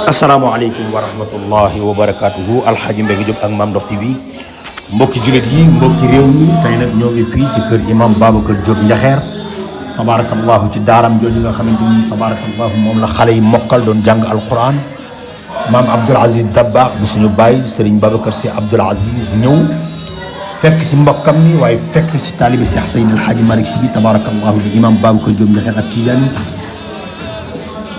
asalaamaaleykum wa rahmatullahi wa barakaatuhu alxaaji Mbengue Diop ak Mame Ndokh TV mbokki jullit yi mbokki réew mi tey nag ñoo ngi fii ci kër imam Babacar Diop Ndiakhère tabaarakallahu ci daaram jooju nga xamante ni tabaarakallahu moom la xale yi mokkal doon jàng alquran maam Abdoul Aziz Dabakh bu suñu baay Serigne Babacar Sy Abdoul Aziz ñëw fekk si mbokkam mi waaye fekk si taalibi Cheikh Seydi El Hadji Malick Sy bi tabaarakallahu di imam Babacar Diop Ndiakhère ak Tidiane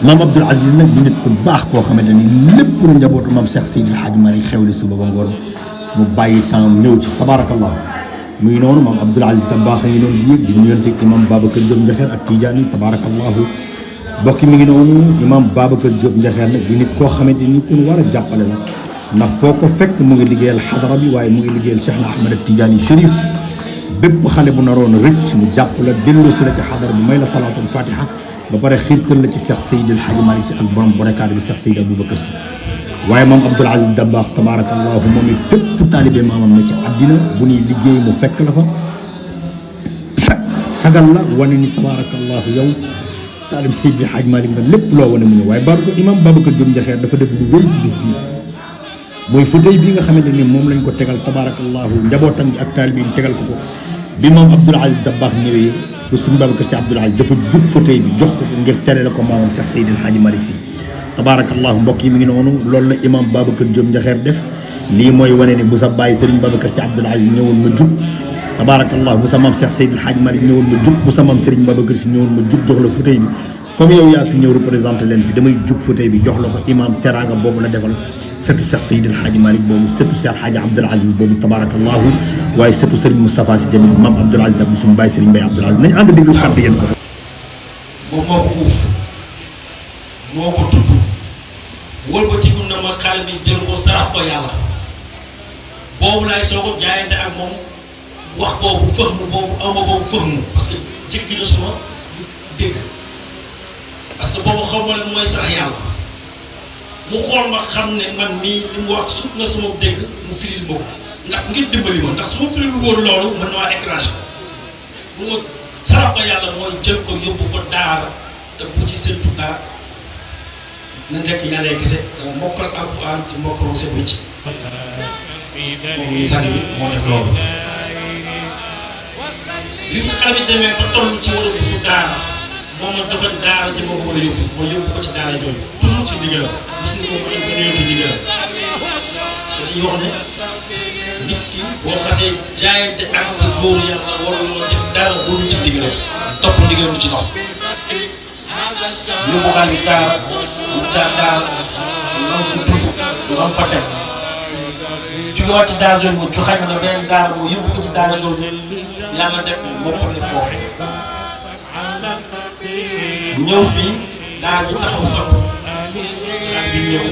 maam Abdoul Aziz nag di nit ku baax koo xamante ni lépp lu njabootu maam Cheikh Seydi El Hadji Malick xewli suba ba ngoon mu bàyyi temps ñëw ci tabaarakallah muy noonu maam Abdoul Aziz Dabakh a ngi noonu di yëg di nuyonte imam Babacar Diop Ndiakhère ak Tidiane tabaarakallahu bokki mi ngi noonu imam Babacar Diop Ndiakhère nag di nit koo xamante ni ku ñu war a jàppale la ndax foo ko fekk mu ngi liggéeyal xadara bi waaye mu ngi liggéeyal Cheikh na Ahmed Tidiane Chérif bépp xale bu naroon rëcc mu jàpp la delloo si la ci xadara bi may la salaatul fatiha ba pare xiirtal la ci Cheikh Seydi El Hadji Malick Sy ak borom borekaat bi Cheikh Seydi Aboubacar Sy waaye moom Abdoul Aziz Dabakh tabaarakallahu moom it fépp taalibe maamam na ci àddina bu ñuy liggéey mu fekk la fa sagal la wane ni tabaarakallahu yow taalib Seydi El Hadji Malick nga lépp loo wane mu ñëw waaye imam Babacar Diop Ndiakhère dafa def lu wéy ci bis bii mooy fauteuil bii nga xamante ni moom lañ ko tegal tabaarakallahu njabootam gi ak taalibe yi tegal ko bi moom Abdoul Aziz Dabakh ñëwee bu suñu Babacar Sy Abdoul Aziz dafa jug fauteuil bi jox ko ngir tere la ko maamam Cheikh Seydi El Hadji Malick Sy tabaarakallahu mbokk yi mi ngi noonu loolu la imam Babacar Diop Ndiakhère def lii mooy wane ne bu sa bàyyi Serigne Babacar Sy Abdoul Aziz ñëwoon ma jug tabaarakallahu bu sa maam Cheikh Seydi El Hadji Malick ñëwoon ma jug bu sa maam Serigne Babacar Sy ñëwoon ma jug jox la fauteuil bi comme yow yaa fi ñëw représenté leen fi damay jug fauteuil bi jox la ko imam teraanga boobu la defal sëtu Cheikh Seydi El Hadji Malick boobu sëtu Cheikh El Hadji Abdoul Aziz boobu tabaarakallahu waaye sëtu Serigne Moustapha Sy Jamil maam Abdoul Aziz bu suñu bàyyi Serigne Mbaye Abdoul Aziz nañu ànd déglu kàddu yéen ko moom moo ko uuf moo ko tudd wëlbatiku na ma xale bi jël ko sarax ko yàlla boobu laay soo ko jaayante ak moom wax boobu fëxmu boobu ama boobu fëxmu parce que jéggi na suma dégg parce que boobu xaw ma leen mooy sarax yàlla mu xool ma xam ne man mii li mu wax sut na sama dégg mu firil ma ko ndax ngir dimbali ma ndax su ma firil woon loolu mën na maa écrasé bu ma sarax ko yàlla mooy jël ko yóbbu ko daara te bu ci séntu dara na nekk yàlla gise dama mokkal alxuraan ci mokkalu set wi ci moom misaani bi moo def loolu bi mu xale bi demee ba toll ci war a dugg daara moom ma defal daara ji moo ko war a yóbbu mooy yóbbu ko ci daara jooju toujours ci ndigal la mosuñu ko mën a gën a ci ndigal la parce que dañuy wax ne nit ki boo xasee jaayante ak sa góor yàlla waruloo def dara loolu ci ndigal topp ndigal du ci dox yóbbu xale bi daara mu caa daara lu am fa dugg lu am fa dem jógewaat ci daara jooju mu joxañ na beneen daara mu yóbbu ko ci daara jooju yàlla def moo ko def foofu ñëw fii daara ji taxaw sax xale bi ñëw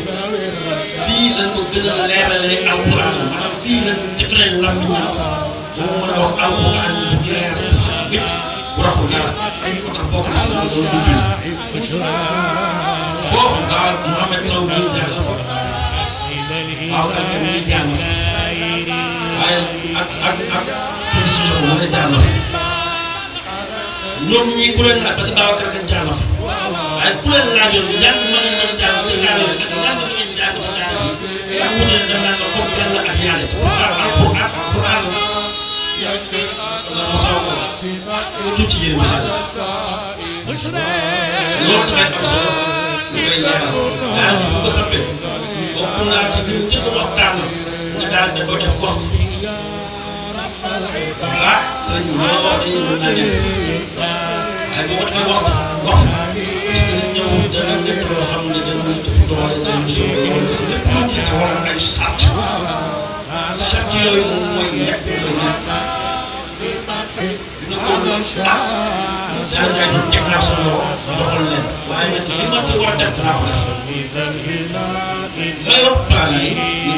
fii lañ ko gën a leeralee alxuraan maanaam fii lañ defaree làmmiñam ba mu mën a wax alxuraan bu leer bu sax bëcc bu raxul dara moo tax bokk na si loolu du julli foofu daal Mouhamed Sow mii jaar na fa waaw kàrkar mii jaar na fa waaye ak seen sujet bu ne jaar na fa ñoom ñii ku leen laaj parce que Babacar kan jaar na fa waaye ku leen laajoon ñaan ma ngeen mën a jàng ci daara yi ak ñaan ma ngeen jàng ci daara yi ak wute dem naan la comme yàlla ak yàlla alxuraan la ma saw ko tuuti ci yéen misaal loolu dafay am solo ñu koy leeral daara ji bu ko sappee bokk naa ci li mu njëkk a waxtaan nga daal da koy def wax ah sëñ bi loo wax dañuy mën naa leen waaye boo ko defee wax gis nga ñëw dana nekk loo xam ne dañuy ëpp doole dañuy soog a ñëw lépp lu ci war a ay sart yooyu moom mooy nekk looy nekk dina ko daanaka ñu teg naa sama doxal leen waaye nag li ma ci war a def danaa ko def may wax parents yi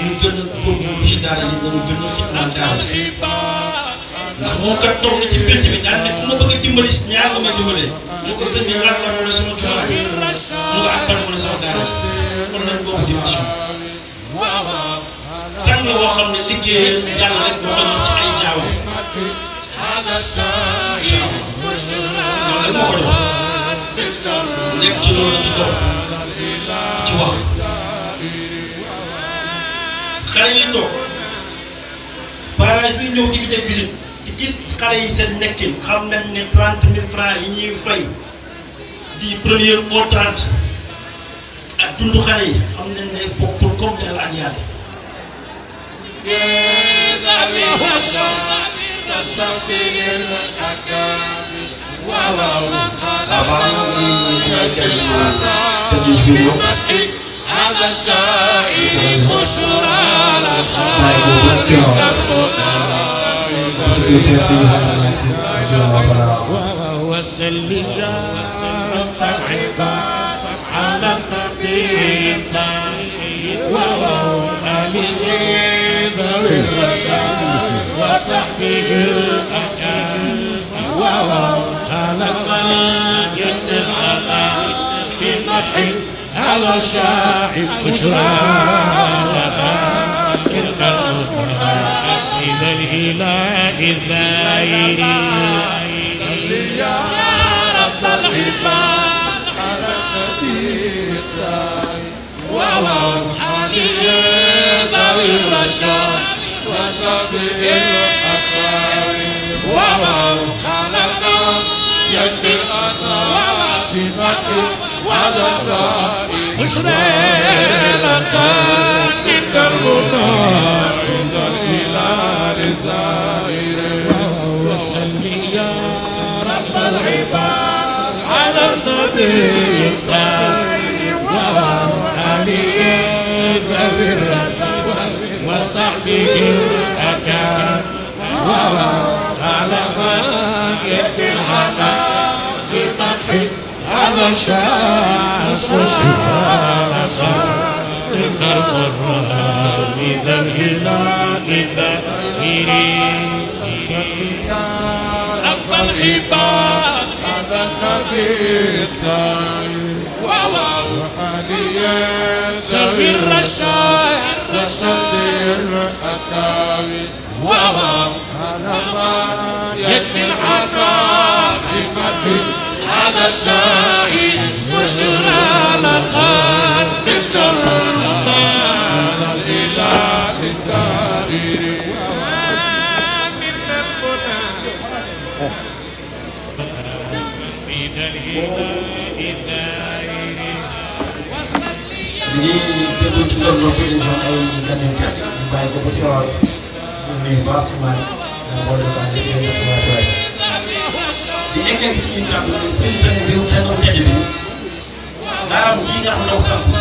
ñu gën a góorgóorlu ci daara yi ñu gën a xitmaal daara ji ndax moom kat toog na ci pénc bi daan ne ku ma bëgg a dimbali ñaar nga may dimbalee mu ko sëñ bi lan la mu ne sama jumaa ji mu ko ak ban mu ne sama daara ji kon nañ boobu dimension sang la boo xam ne liggéeyal yàlla rek moo ko ñor ci ay jaawam incha allah loolu rek moo ko jox nekk ci loolu ci dox ci wax xale yi toog parents yi ñëw di fi def visite di gis xale yi seen nekkin xam nañ ne 30 000 francs yi ñuy fay di première au 30 ak dundu xale yi xam nañ ne bokkul comme ne la ak yàlla هذا الشائع بشرى وسلم يا رب العباد على النبي وآله ذوي الرشاد وصحبه الأكارم على من يدل على بمدح على شاعر بشرى إلى الإله الذائر يا رب العباد على النبي وآله ذوي الرشاد وصحبه الأكارم خلق يدل على بمدح على الرائد بشرى لك من دربنا عند الهلال الزائر وسل يا رب العباد على النبي الطاهر وآله ذوي الرضا وصحبه الأكارم على من يدل على بمدح على شاش وشفاء صادق القرآن إذا الهلال الذائر يا رب العباد على النبي الطاهر وآله ذوي الرشاد وصدر الأكابر على من يدل على بمدح هذا الشائع بشرى لقد بالدرب على الإله الدائر ومن ربنا من الإله الدائر li déglu ci loolu noonu émission ay ganeen kat ñu bàyyi ko ba ci yoon ñu nuyu baax si maay nga boole ko ak yéen ñëpp waa doy di eggal suñu kàddu seen seen réew ca noonu tedd bi daam yi nga xam ne